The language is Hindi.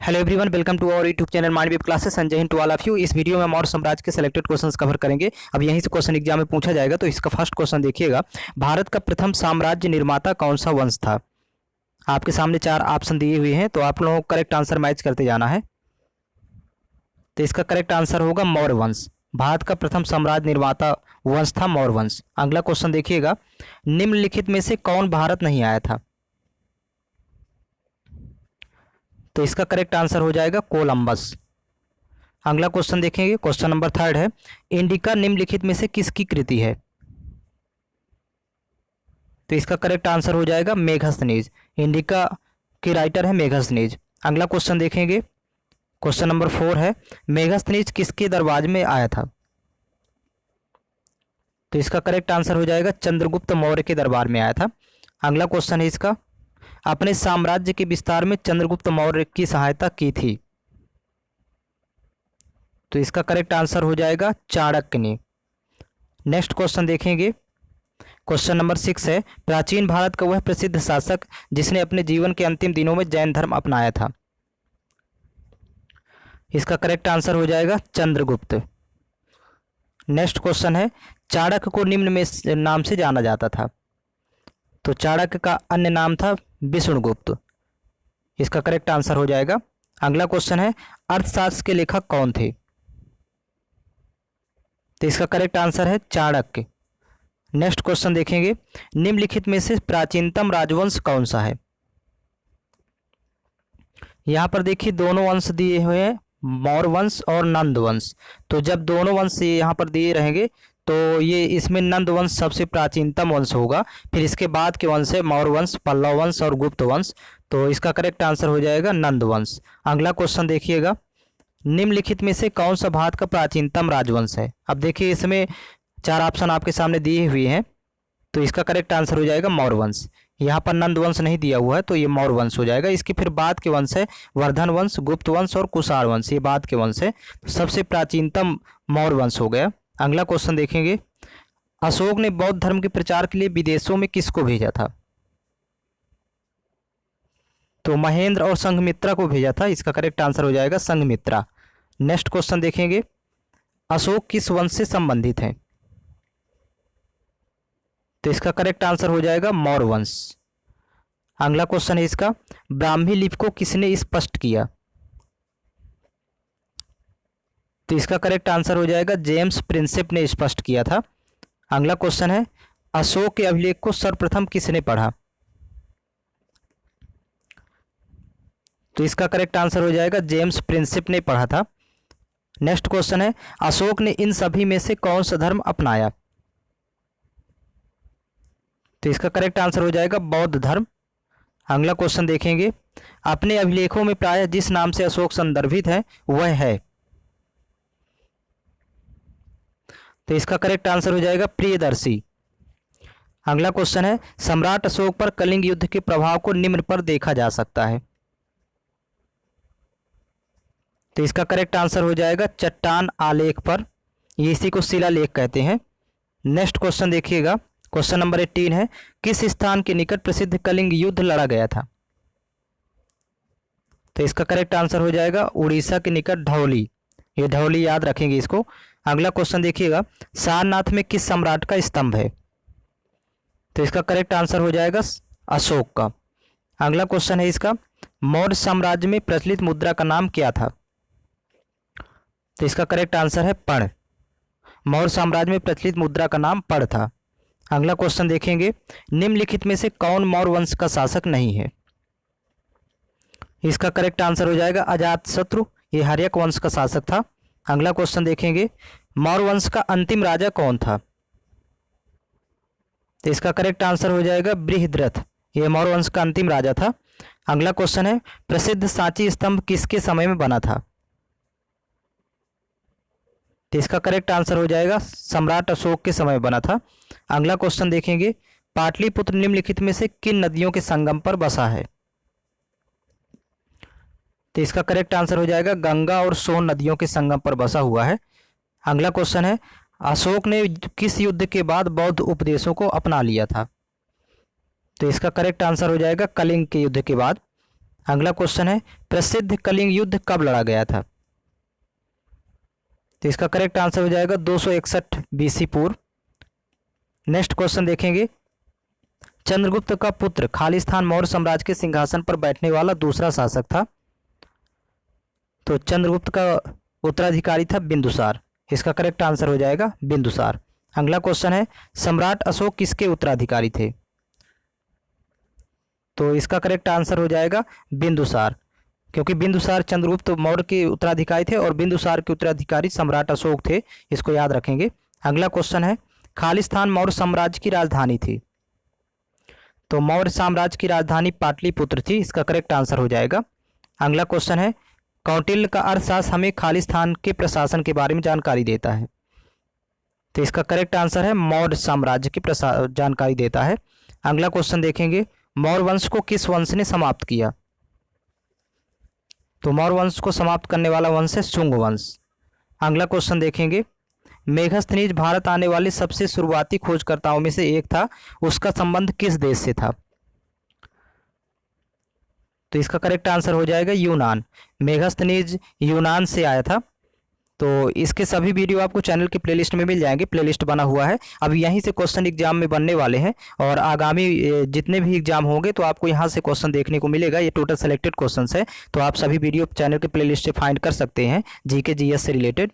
Hello everyone, welcome to our YouTube channel mind web classes and Jai Hind to all of you. इस वीडियो में हम मौर्य साम्राज्य के सिलेक्टेड क्वेश्चंस कवर करेंगे। अब यहीं से क्वेश्चन एग्जाम में पूछा जाएगा। तो इसका फर्स्ट क्वेश्चन देखिएगा, भारत का प्रथम साम्राज्य निर्माता कौन सा वंश था। आपके सामने चार ऑप्शन दिए हुए हैं, तो आप लोगों को करेक्ट आंसर मैच करते जाना है। तो इसका करेक्ट आंसर होगा मौर्य वंश। भारत का प्रथम साम्राज्य निर्माता वंश था मौर्य वंश। अगला क्वेश्चन देखिएगा, निम्नलिखित में से कौन भारत नहीं आया था। तो इसका करेक्ट आंसर हो जाएगा कोलंबस। अगला क्वेश्चन देखेंगे, क्वेश्चन नंबर थर्ड है, इंडिका निम्नलिखित में से किसकी कृति है। तो इसका करेक्ट आंसर हो जाएगा मेघस्थनीज। इंडिका के राइटर है मेघस्थनीज। अगला क्वेश्चन देखेंगे, क्वेश्चन नंबर 4 है, मेघस्थनीज किसके दरबार में आया था। तो इसका करेक्ट आंसर हो जाएगा चंद्रगुप्त मौर्य के दरबार में आया था। अगला क्वेश्चन है इसका, अपने साम्राज्य के विस्तार में चंद्रगुप्त मौर्य की सहायता की थी। तो इसका करेक्ट आंसर हो जाएगा चाणक्य ने। नेक्स्ट क्वेश्चन देखेंगे, क्वेश्चन नंबर 6 है, प्राचीन भारत का वह प्रसिद्ध शासक जिसने अपने जीवन के अंतिम दिनों में जैन धर्म अपनाया था। इसका करेक्ट आंसर हो जाएगा चंद्रगुप्त। नेक्स्ट क्वेश्चन है, चाणक्य को निम्न में नाम से जाना जाता था। तो चाणक्य का अन्य नाम था विष्णुगुप्त। इसका करेक्ट आंसर हो जाएगा। अगला क्वेश्चन है, अर्थशास्त्र के लेखक कौन थे। तो इसका करेक्ट आंसर है चाणक्य। नेक्स्ट क्वेश्चन देखेंगे, निम्नलिखित में से प्राचीनतम राजवंश कौन सा है। यहां पर देखिए दोनों वंश दिए हुए हैं, मौर्य वंश और नंद वंश। तो जब दोनों वंश यहाँ पर दिए रहेंगे तो ये इसमें नंद वंश सबसे प्राचीनतम वंश होगा। फिर इसके बाद के वंश है मौर्य वंश, पल्लव वंश और गुप्त वंश। तो इसका करेक्ट आंसर हो जाएगा नंद वंश। अगला क्वेश्चन देखिएगा, निम्नलिखित में से कौन सा भारत का प्राचीनतम राजवंश है। अब देखिए इसमें चार ऑप्शन आपके सामने दिए हुए हैं, तो इसका करेक्ट आंसर हो जाएगा मौर्य वंश। यहाँ पर नंद वंश नहीं दिया हुआ है, तो ये मौर्य वंश हो जाएगा। इसके फिर बाद के वंश है वर्धन वंश, गुप्त वंश और कुषाण वंश, ये बाद के वंश है। सबसे प्राचीनतम मौर्य वंश हो गया। अगला क्वेश्चन देखेंगे, अशोक ने बौद्ध धर्म के प्रचार के लिए विदेशों में किसको भेजा था। तो महेंद्र और संघमित्रा को भेजा था। इसका करेक्ट आंसर हो जाएगा संघमित्रा। नेक्स्ट क्वेश्चन देखेंगे, अशोक किस वंश से संबंधित हैं। तो इसका करेक्ट आंसर हो जाएगा मौर्य वंश। अगला क्वेश्चन है इसका, ब्राह्मी लिपि को किसने स्पष्ट किया। तो इसका करेक्ट आंसर हो जाएगा जेम्स प्रिंसेप ने स्पष्ट किया था। अगला क्वेश्चन है, अशोक के अभिलेख को सर्वप्रथम किसने पढ़ा। तो इसका करेक्ट आंसर हो जाएगा जेम्स प्रिंसेप ने पढ़ा था। नेक्स्ट क्वेश्चन है, अशोक ने इन सभी में से कौन सा धर्म अपनाया। तो इसका करेक्ट आंसर हो जाएगा बौद्ध धर्म। अगला क्वेश्चन देखेंगे, अपने अभिलेखों में प्रायः जिस नाम से अशोक संदर्भित है वह है। तो इसका करेक्ट आंसर हो जाएगा प्रियदर्शी। अगला क्वेश्चन है, सम्राट अशोक पर कलिंग युद्ध के प्रभाव को निम्न पर देखा जा सकता है। तो इसका करेक्ट आंसर हो जाएगा चट्टान आलेख पर, ये इसी को शिलालेख कहते हैं। नेक्स्ट क्वेश्चन देखिएगा, क्वेश्चन नंबर 18 है, किस स्थान के निकट प्रसिद्ध कलिंग युद्ध लड़ा गया था। तो इसका करेक्ट आंसर हो जाएगा उड़ीसा के निकट धौली। ये धौली याद रखेंगे इसको। अगला क्वेश्चन देखिएगा, सारनाथ में किस सम्राट का स्तंभ है। तो इसका करेक्ट आंसर हो जाएगा अशोक का। अगला क्वेश्चन है इसका, मौर्य साम्राज्य में प्रचलित मुद्रा का नाम क्या था। तो इसका करेक्ट आंसर है पण। मौर्य साम्राज्य में प्रचलित मुद्रा का नाम पण था। अगला क्वेश्चन देखेंगे, निम्नलिखित में से कौन मौर्य वंश का शासक नहीं है। इसका करेक्ट आंसर हो जाएगा अजातशत्रु, ये हर्यक वंश का शासक था। अगला क्वेश्चन देखेंगे, मौर्य वंश का अंतिम राजा कौन था। तो इसका करेक्ट आंसर हो जाएगा बृहद्रथ, ये मौर्य वंश का अंतिम राजा था। अगला क्वेश्चन है, प्रसिद्ध सांची स्तंभ किसके समय में बना था। तो इसका करेक्ट आंसर हो जाएगा सम्राट अशोक के समय में बना था। अगला क्वेश्चन देखेंगे, पाटलिपुत्र निम्नलिखित में से किन नदियों के संगम पर बसा है। तो इसका करेक्ट आंसर हो जाएगा गंगा और सोन नदियों के संगम पर बसा हुआ है। अगला क्वेश्चन है, अशोक ने किस युद्ध के बाद बौद्ध उपदेशों को अपना लिया था। तो इसका करेक्ट आंसर हो जाएगा कलिंग के युद्ध के बाद। अगला क्वेश्चन है प्रसिद्ध कलिंग युद्ध कब लड़ा गया था? तो इसका करेक्ट आंसर हो जाएगा 261 बीसी पूर्व। नेक्स्ट क्वेश्चन देखेंगे, चंद्रगुप्त का पुत्र खालिस्तान मौर्य साम्राज्य के सिंहासन पर बैठने वाला दूसरा शासक था। तो चंद्रगुप्त का उत्तराधिकारी था बिंदुसार। इसका करेक्ट आंसर हो जाएगा बिंदुसार। अगला क्वेश्चन है, सम्राट अशोक किसके उत्तराधिकारी थे? तो इसका करेक्ट आंसर हो जाएगा बिंदुसार, क्योंकि बिंदुसार चंद्रगुप्त मौर्य के उत्तराधिकारी थे और बिंदुसार के उत्तराधिकारी सम्राट अशोक थे। इसको याद रखेंगे। अगला क्वेश्चन है, खालिस्तान मौर्य साम्राज्य की राजधानी थी। तो मौर्य साम्राज्य की राजधानी पाटलिपुत्र थी। इसका करेक्ट आंसर हो जाएगा। अगला क्वेश्चन है, कौटिल्य का अर्थशास्त्र हमें खालिस्तान के प्रशासन के बारे में जानकारी देता है। तो इसका करेक्ट आंसर है मौर्य साम्राज्य की जानकारी देता है। अगला क्वेश्चन देखेंगे, मौर्य वंश को किस वंश ने समाप्त किया? तो मौर्य वंश को समाप्त करने वाला वंश है शुंग वंश। अगला क्वेश्चन देखेंगे, मेघस्थनीज भारत आने वाले सबसे शुरुआती खोजकर्ताओं में से एक था, उसका संबंध किस देश से था? तो इसका करेक्ट आंसर हो जाएगा यूनान। मेघस्थनीज यूनान से आया था। तो इसके सभी वीडियो आपको चैनल के प्लेलिस्ट में मिल जाएंगे, प्लेलिस्ट बना हुआ है। अब यहीं से क्वेश्चन एग्जाम में बनने वाले हैं और आगामी जितने भी एग्जाम होंगे तो आपको यहाँ से क्वेश्चन देखने को मिलेगा। ये टोटल सेलेक्टेड क्वेश्चंस है, तो आप सभी वीडियो चैनल के प्लेलिस्ट से फाइंड कर सकते हैं जीके जीएस से रिलेटेड।